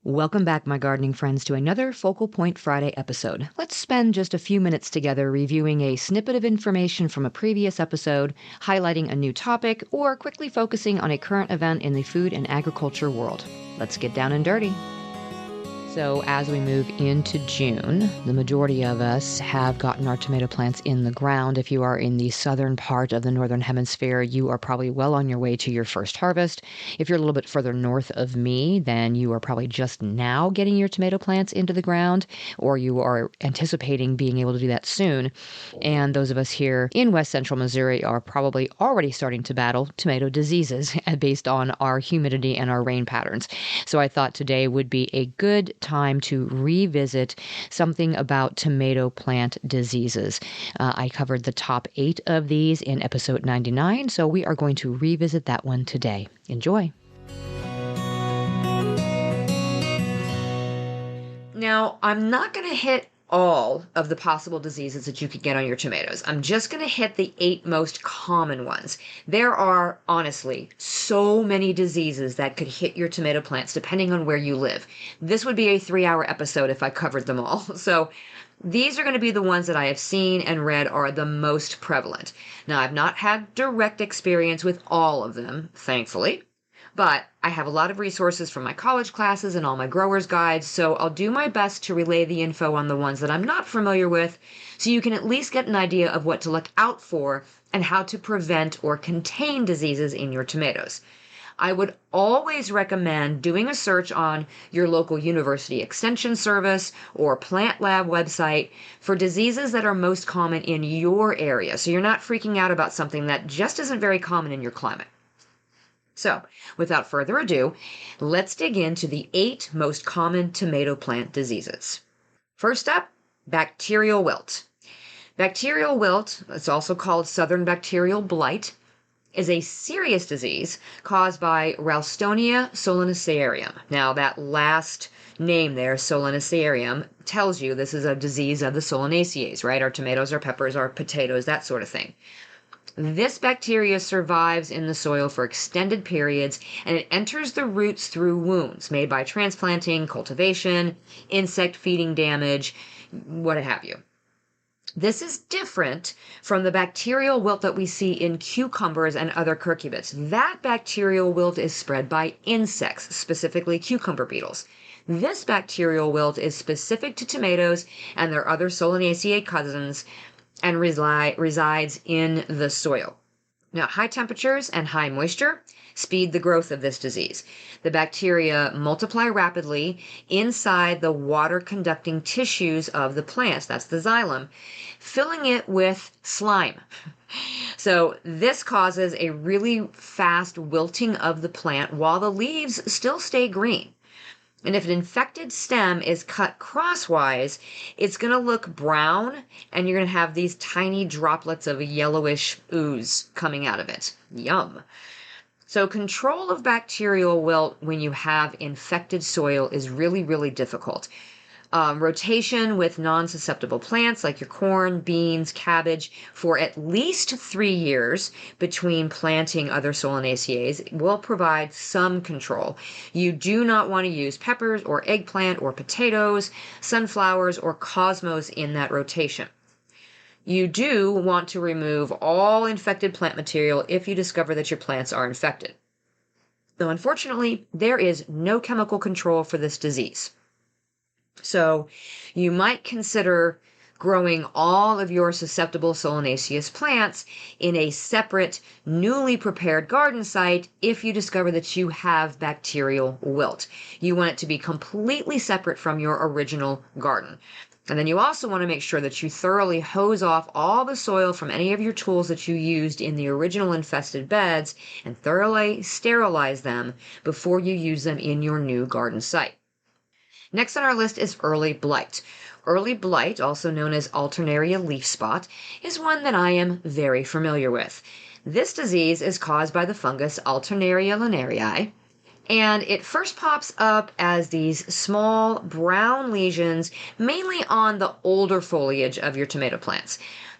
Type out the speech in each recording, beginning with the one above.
Welcome back, my gardening friends, to another Focal Point Friday episode. Let's spend just a few minutes together reviewing a snippet of information from a previous episode, highlighting a new topic, or quickly focusing on a current event in the food and agriculture world. Let's get down and dirty. So as we move into June, the majority of us have gotten our tomato plants in the ground. If you are in the southern part of the northern hemisphere, you are probably well on your way to your first harvest. If you're a little bit further north of me, then you are probably just now getting your tomato plants into the ground, or you are anticipating being able to do that soon. And those of us here in west central Missouri are probably already starting to battle tomato diseases based on our humidity and our rain patterns. So I thought today would be a good time to revisit something about tomato plant diseases. I covered the top 8 of these in episode 99, so we are going to revisit that one today. Enjoy. Now, I'm not going to hit all of the possible diseases that you could get on your tomatoes. I'm just going to hit the 8 most common ones. There are, honestly, so many diseases that could hit your tomato plants depending on where you live. This would be a 3-hour episode if I covered them all. So these are going to be the ones that I have seen and read are the most prevalent. Now, I've not had direct experience with all of them, thankfully. But I have a lot of resources from my college classes and all my growers' guides, so I'll do my best to relay the info on the ones that I'm not familiar with, so you can at least get an idea of what to look out for and how to prevent or contain diseases in your tomatoes. I would always recommend doing a search on your local university extension service or plant lab website for diseases that are most common in your area, so you're not freaking out about something that just isn't very common in your climate. So, without further ado, let's dig into the 8 most common tomato plant diseases. First up, bacterial wilt. Bacterial wilt, it's also called southern bacterial blight, is a serious disease caused by Ralstonia solanacearum. Now, that last name there, solanacearum, tells you this is a disease of the solanaceae, right? Our tomatoes, our peppers, our potatoes, that sort of thing. This bacteria survives in the soil for extended periods, and it enters the roots through wounds made by transplanting, cultivation, insect feeding damage, what have you. This is different from the bacterial wilt that we see in cucumbers and other cucurbits. That bacterial wilt is spread by insects, specifically cucumber beetles. This bacterial wilt is specific to tomatoes and their other Solanaceae cousins, and resides in the soil. Now, high temperatures and high moisture speed the growth of this disease. The bacteria multiply rapidly inside the water-conducting tissues of the plants, that's the xylem, filling it with slime. So this causes a really fast wilting of the plant while the leaves still stay green. And if an infected stem is cut crosswise, it's going to look brown, and you're going to have these tiny droplets of a yellowish ooze coming out of it. Yum. So control of bacterial wilt when you have infected soil is really, really difficult. Rotation with non-susceptible plants like your corn, beans, cabbage for at least 3 years between planting other Solanaceae will provide some control. You do not want to use peppers or eggplant or potatoes, sunflowers, or cosmos in that rotation. You do want to remove all infected plant material if you discover that your plants are infected. Though unfortunately, there is no chemical control for this disease. So you might consider growing all of your susceptible Solanaceous plants in a separate, newly prepared garden site if you discover that you have bacterial wilt. You want it to be completely separate from your original garden. And then you also want to make sure that you thoroughly hose off all the soil from any of your tools that you used in the original infested beds and thoroughly sterilize them before you use them in your new garden site. Next on our list is early blight. Early blight, also known as Alternaria leaf spot, is one that I am very familiar with. This disease is caused by the fungus Alternaria linearii, and it first pops up as these small brown lesions, mainly on the older foliage of your tomato plants.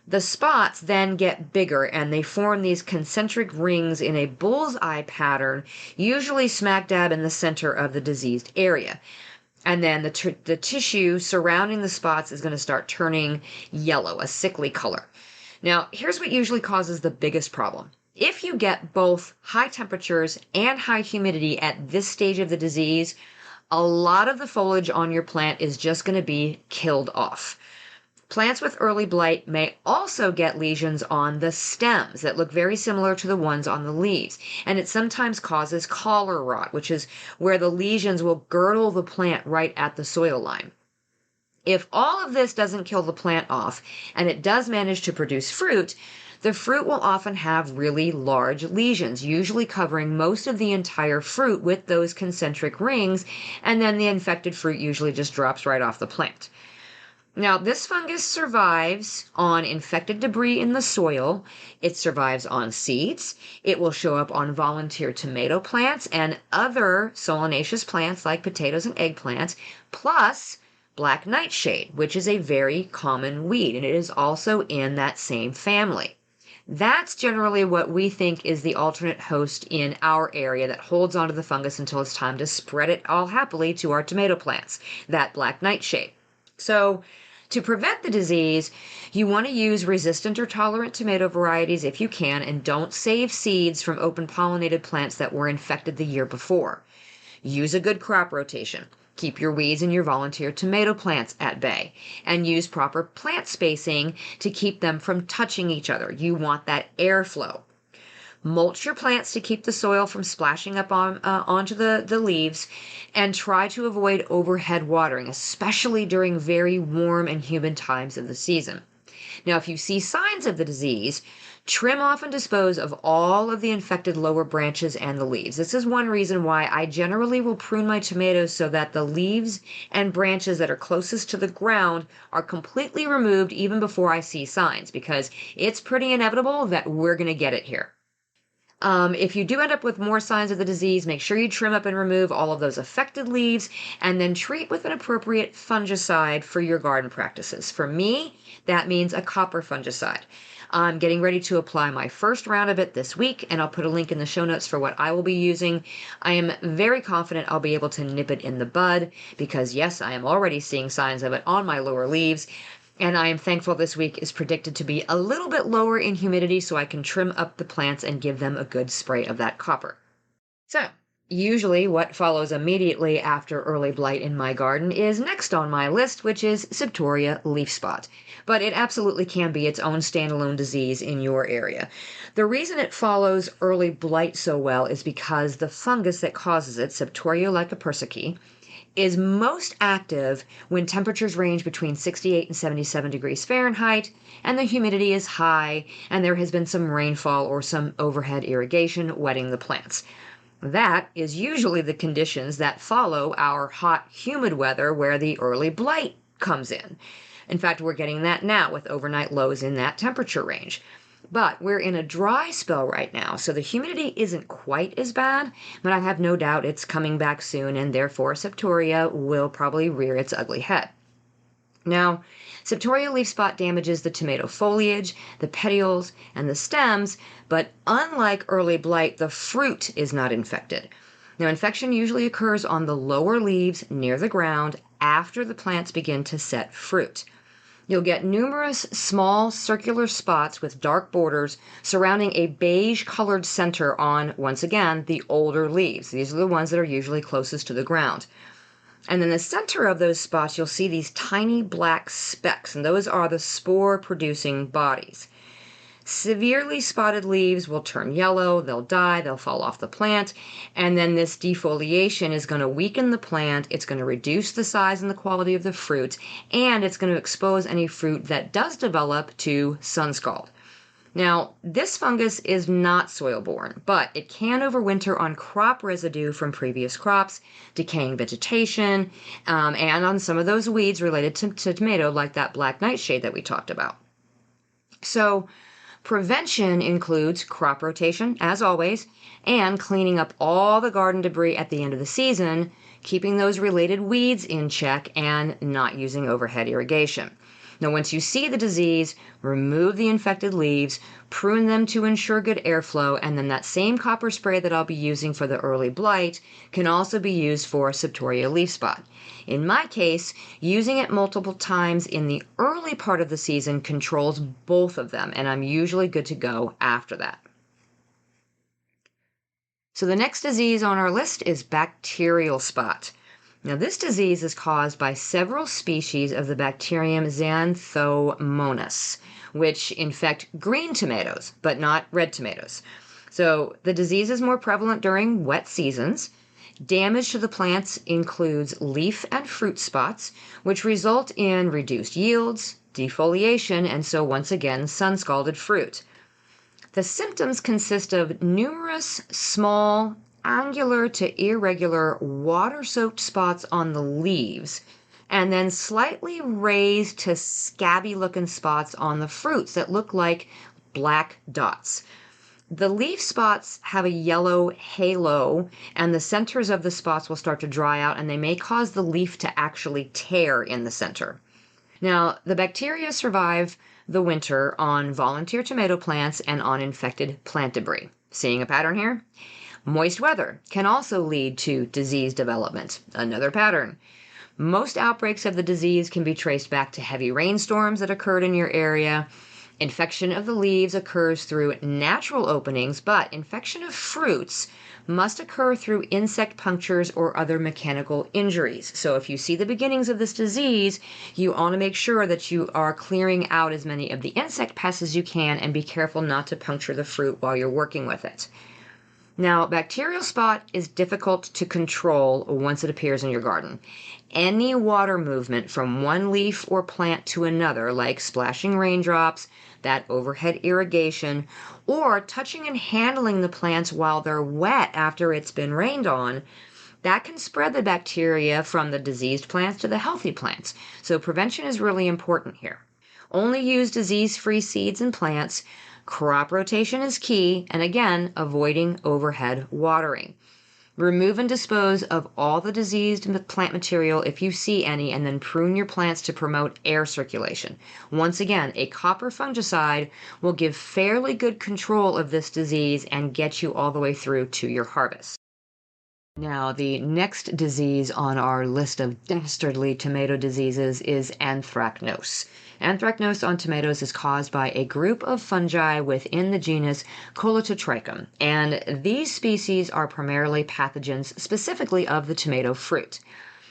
The spots then get bigger and they form these concentric rings in a bullseye pattern, usually smack dab in the center of the diseased area. And then the tissue surrounding the spots is going to start turning yellow, a sickly color. Now, here's what usually causes the biggest problem. If you get both high temperatures and high humidity at this stage of the disease, a lot of the foliage on your plant is just going to be killed off. Plants with early blight may also get lesions on the stems that look very similar to the ones on the leaves, and it sometimes causes collar rot, which is where the lesions will girdle the plant right at the soil line. If all of this doesn't kill the plant off, and it does manage to produce fruit, the fruit will often have really large lesions, usually covering most of the entire fruit with those concentric rings, and then the infected fruit usually just drops right off the plant. Now, this fungus survives on infected debris in the soil. It survives on seeds. It will show up on volunteer tomato plants and other solanaceous plants like potatoes and eggplants, plus black nightshade, which is a very common weed, and it is also in that same family. That's generally what we think is the alternate host in our area that holds onto the fungus until it's time to spread it all happily to our tomato plants, that black nightshade. So, to prevent the disease, you want to use resistant or tolerant tomato varieties if you can, and don't save seeds from open pollinated plants that were infected the year before. Use a good crop rotation. Keep your weeds and your volunteer tomato plants at bay, and use proper plant spacing to keep them from touching each other. You want that airflow. Mulch your plants to keep the soil from splashing up onto the leaves, and try to avoid overhead watering, especially during very warm and humid times of the season. Now, if you see signs of the disease, trim off and dispose of all of the infected lower branches and the leaves. This is one reason why I generally will prune my tomatoes so that the leaves and branches that are closest to the ground are completely removed even before I see signs, because it's pretty inevitable that we're going to get it here. If you do end up with more signs of the disease, make sure you trim up and remove all of those affected leaves, and then treat with an appropriate fungicide for your garden practices. For me, that means a copper fungicide. I'm getting ready to apply my first round of it this week, and I'll put a link in the show notes for what I will be using. I am very confident I'll be able to nip it in the bud, because yes, I am already seeing signs of it on my lower leaves. And I am thankful this week is predicted to be a little bit lower in humidity, so I can trim up the plants and give them a good spray of that copper. So, usually what follows immediately after early blight in my garden is next on my list, which is Septoria leaf spot. But it absolutely can be its own standalone disease in your area. The reason it follows early blight so well is because the fungus that causes it, Septoria lycopersicii, is most active when temperatures range between 68 and 77 degrees Fahrenheit, and the humidity is high, and there has been some rainfall or some overhead irrigation wetting the plants. That is usually the conditions that follow our hot, humid weather where the early blight comes in. In fact, we're getting that now with overnight lows in that temperature range. But we're in a dry spell right now, so the humidity isn't quite as bad, but I have no doubt it's coming back soon, and therefore Septoria will probably rear its ugly head. Now, Septoria leaf spot damages the tomato foliage, the petioles, and the stems, but unlike early blight, the fruit is not infected. Now, infection usually occurs on the lower leaves near the ground after the plants begin to set fruit. You'll get numerous small circular spots with dark borders surrounding a beige-colored center on, once again, the older leaves. These are the ones that are usually closest to the ground. And in the center of those spots, you'll see these tiny black specks, and those are the spore-producing bodies. Severely spotted leaves will turn yellow, they'll die, they'll fall off the plant, and then this defoliation is going to weaken the plant, it's going to reduce the size and the quality of the fruit, and it's going to expose any fruit that does develop to sun scald. Now, this fungus is not soil-borne, but it can overwinter on crop residue from previous crops, decaying vegetation, and on some of those weeds related to tomato, like that black nightshade that we talked about. So, prevention includes crop rotation, as always, and cleaning up all the garden debris at the end of the season, keeping those related weeds in check, and not using overhead irrigation. Now, once you see the disease, remove the infected leaves, prune them to ensure good airflow, and then that same copper spray that I'll be using for the early blight can also be used for septoria leaf spot. In my case, using it multiple times in the early part of the season controls both of them, and I'm usually good to go after that. So the next disease on our list is bacterial spot. Now, this disease is caused by several species of the bacterium Xanthomonas, which infect green tomatoes, but not red tomatoes. So the disease is more prevalent during wet seasons. Damage to the plants includes leaf and fruit spots, which result in reduced yields, defoliation, and so once again, sun-scalded fruit. The symptoms consist of numerous small, angular to irregular, water-soaked spots on the leaves, and then slightly raised to scabby-looking spots on the fruits that look like black dots. The leaf spots have a yellow halo, and the centers of the spots will start to dry out, and they may cause the leaf to actually tear in the center. Now, the bacteria survive the winter on volunteer tomato plants and on infected plant debris. Seeing a pattern here? Moist weather can also lead to disease development. Another pattern. Most outbreaks of the disease can be traced back to heavy rainstorms that occurred in your area. Infection of the leaves occurs through natural openings, but infection of fruits must occur through insect punctures or other mechanical injuries. So if you see the beginnings of this disease, you want to make sure that you are clearing out as many of the insect pests as you can and be careful not to puncture the fruit while you're working with it. Now, bacterial spot is difficult to control once it appears in your garden. Any water movement from one leaf or plant to another, like splashing raindrops, that overhead irrigation, or touching and handling the plants while they're wet after it's been rained on, that can spread the bacteria from the diseased plants to the healthy plants. So prevention is really important here. Only use disease-free seeds and plants. Crop rotation is key, and again, avoiding overhead watering. Remove and dispose of all the diseased plant material if you see any, and then prune your plants to promote air circulation. Once again, a copper fungicide will give fairly good control of this disease and get you all the way through to your harvest. Now, the next disease on our list of dastardly tomato diseases is anthracnose. Anthracnose on tomatoes is caused by a group of fungi within the genus Colototrichum, and these species are primarily pathogens specifically of the tomato fruit.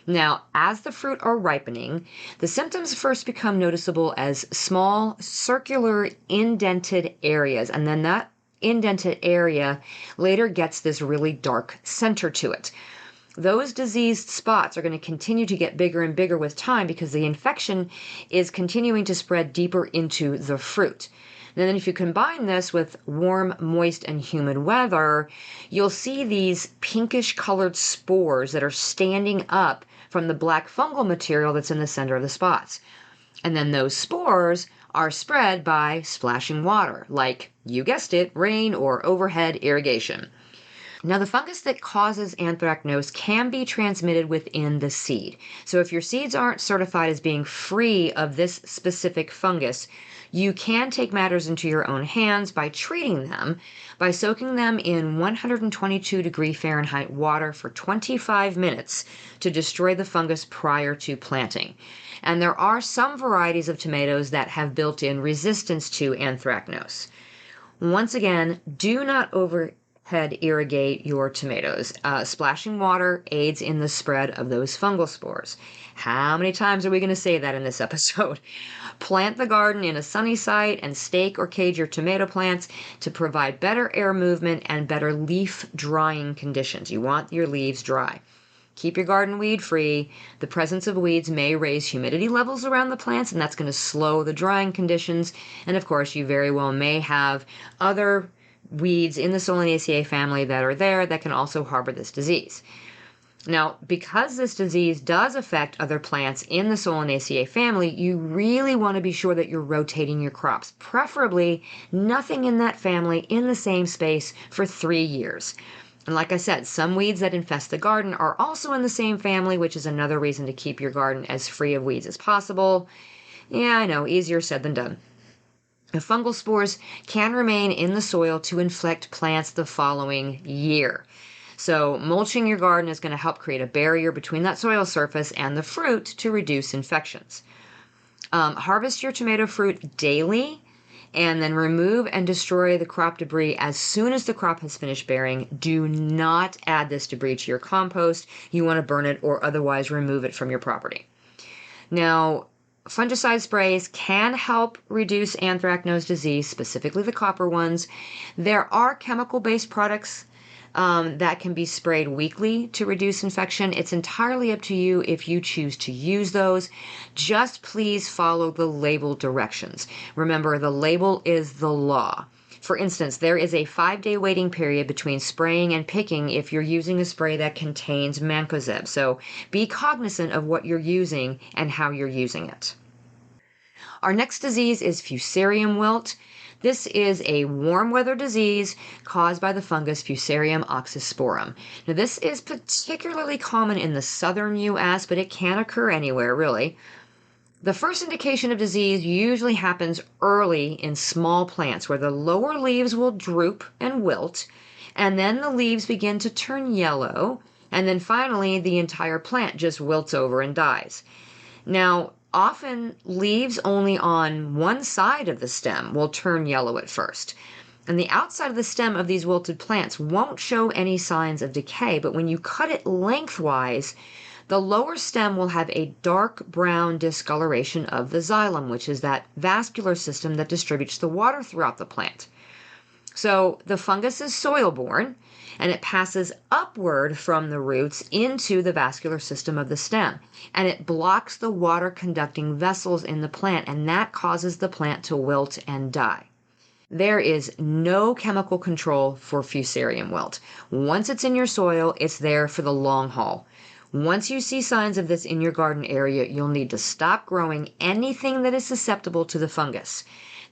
Now, as the fruit are ripening, the symptoms first become noticeable as small, circular, indented areas, and then that indented area later gets this really dark center to it. Those diseased spots are going to continue to get bigger and bigger with time because the infection is continuing to spread deeper into the fruit. And then if you combine this with warm, moist, and humid weather, you'll see these pinkish colored spores that are standing up from the black fungal material that's in the center of the spots. And then those spores are spread by splashing water, like, you guessed it, rain or overhead irrigation. Now, the fungus that causes anthracnose can be transmitted within the seed. So if your seeds aren't certified as being free of this specific fungus, you can take matters into your own hands by treating them, by soaking them in 122 Fahrenheit water for 25 minutes to destroy the fungus prior to planting. And there are some varieties of tomatoes that have built-in resistance to anthracnose. Once again, do not overhead irrigate your tomatoes. Splashing water aids in the spread of those fungal spores. How many times are we going to say that in this episode? Plant the garden in a sunny site and stake or cage your tomato plants to provide better air movement and better leaf drying conditions. You want your leaves dry. Keep your garden weed free. The presence of weeds may raise humidity levels around the plants, and that's going to slow the drying conditions. And of course, you very well may have other weeds in the Solanaceae family that are there that can also harbor this disease. Now, because this disease does affect other plants in the Solanaceae family, you really want to be sure that you're rotating your crops, preferably nothing in that family in the same space for 3 years. And like I said, some weeds that infest the garden are also in the same family, which is another reason to keep your garden as free of weeds as possible. Yeah, I know, easier said than done. The fungal spores can remain in the soil to infect plants the following year. So, mulching your garden is going to help create a barrier between that soil surface and the fruit to reduce infections. Harvest your tomato fruit daily and then remove and destroy the crop debris as soon as the crop has finished bearing. Do not add this debris to your compost. You want to burn it or otherwise remove it from your property. Now, fungicide sprays can help reduce anthracnose disease, specifically the copper ones. There are chemical-based products that can be sprayed weekly to reduce infection. It's entirely up to you if you choose to use those. Just please follow the label directions. Remember, the label is the law. For instance, there is a 5-day waiting period between spraying and picking if you're using a spray that contains mancozeb. So be cognizant of what you're using and how you're using it. Our next disease is fusarium wilt. This is a warm weather disease caused by the fungus Fusarium oxysporum. Now, this is particularly common in the southern U.S., but it can occur anywhere, really. The first indication of disease usually happens early in small plants where the lower leaves will droop and wilt, and then the leaves begin to turn yellow, and then finally the entire plant just wilts over and dies. Now, often leaves only on one side of the stem will turn yellow at first. And the outside of the stem of these wilted plants won't show any signs of decay, but when you cut it lengthwise, the lower stem will have a dark brown discoloration of the xylem, which is that vascular system that distributes the water throughout the plant. So the fungus is soil-borne, and it passes upward from the roots into the vascular system of the stem, and it blocks the water-conducting vessels in the plant, and that causes the plant to wilt and die. There is no chemical control for fusarium wilt. Once it's in your soil, it's there for the long haul. Once you see signs of this in your garden area, you'll need to stop growing anything that is susceptible to the fungus.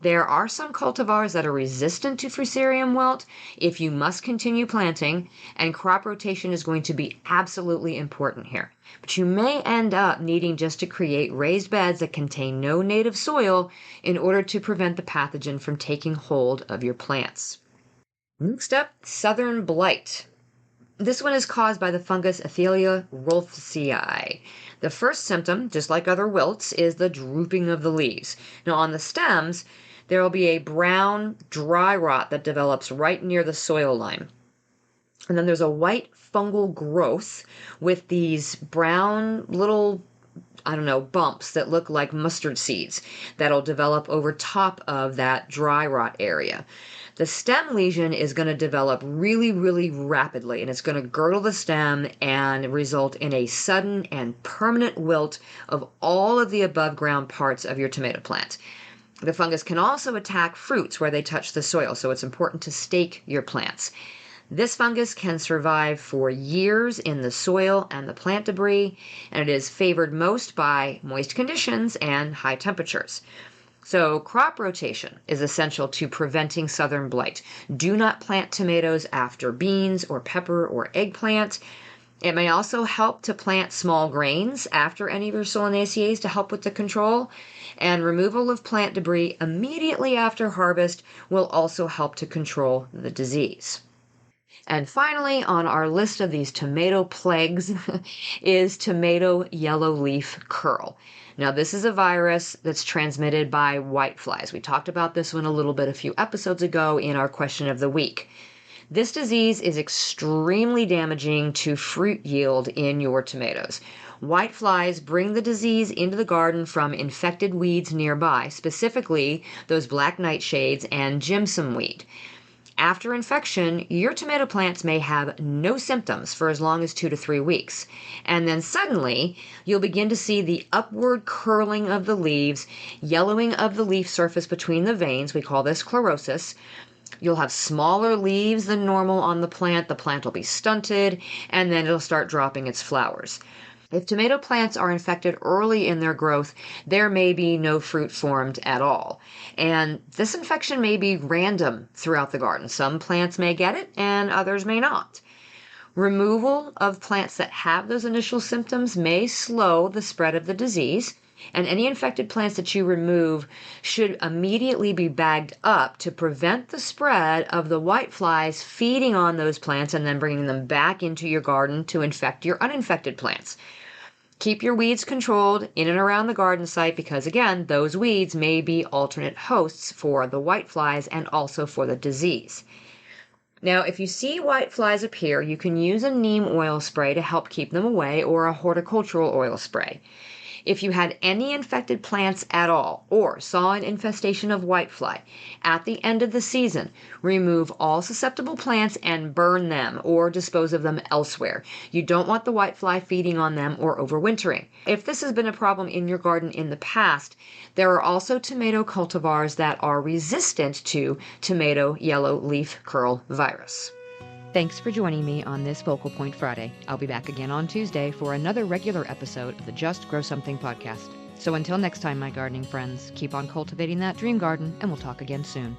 There are some cultivars that are resistant to fusarium wilt if you must continue planting, and crop rotation is going to be absolutely important here. But you may end up needing just to create raised beds that contain no native soil in order to prevent the pathogen from taking hold of your plants. Next up, southern blight. This one is caused by the fungus Athelia rolfsii. The first symptom, just like other wilts, is the drooping of the leaves. Now on the stems, there will be a brown dry rot that develops right near the soil line. And then there's a white fungal growth with these brown little, bumps that look like mustard seeds that'll develop over top of that dry rot area. The stem lesion is going to develop really, really rapidly, and it's going to girdle the stem and result in a sudden and permanent wilt of all of the above ground parts of your tomato plant. The fungus can also attack fruits where they touch the soil, so it's important to stake your plants. This fungus can survive for years in the soil and the plant debris, and it is favored most by moist conditions and high temperatures. So crop rotation is essential to preventing southern blight. Do not plant tomatoes after beans or pepper or eggplant. It may also help to plant small grains after any of your solanaceae to help with the control, and removal of plant debris immediately after harvest will also help to control the disease. And finally, on our list of these tomato plagues is tomato yellow leaf curl. Now, this is a virus that's transmitted by whiteflies. We talked about this one a little bit a few episodes ago in our question of the week. This disease is extremely damaging to fruit yield in your tomatoes. Whiteflies bring the disease into the garden from infected weeds nearby, specifically those black nightshades and jimson weed. After infection, your tomato plants may have no symptoms for as long as 2 to 3 weeks. And then suddenly, you'll begin to see the upward curling of the leaves, yellowing of the leaf surface between the veins. We call this chlorosis. You'll have smaller leaves than normal on the plant will be stunted, and then it'll start dropping its flowers. If tomato plants are infected early in their growth, there may be no fruit formed at all. And this infection may be random throughout the garden. Some plants may get it and others may not. Removal of plants that have those initial symptoms may slow the spread of the disease, And any infected plants that you remove should immediately be bagged up to prevent the spread of the whiteflies feeding on those plants and then bringing them back into your garden to infect your uninfected plants. Keep your weeds controlled in and around the garden site because, again, those weeds may be alternate hosts for the whiteflies and also for the disease. Now, if you see whiteflies appear, you can use a neem oil spray to help keep them away or a horticultural oil spray. If you had any infected plants at all or saw an infestation of whitefly at the end of the season, remove all susceptible plants and burn them or dispose of them elsewhere. You don't want the whitefly feeding on them or overwintering. If this has been a problem in your garden in the past, there are also tomato cultivars that are resistant to tomato yellow leaf curl virus. Thanks for joining me on this Focal Point Friday. I'll be back again on Tuesday for another regular episode of the Just Grow Something podcast. So until next time, my gardening friends, keep on cultivating that dream garden, and we'll talk again soon.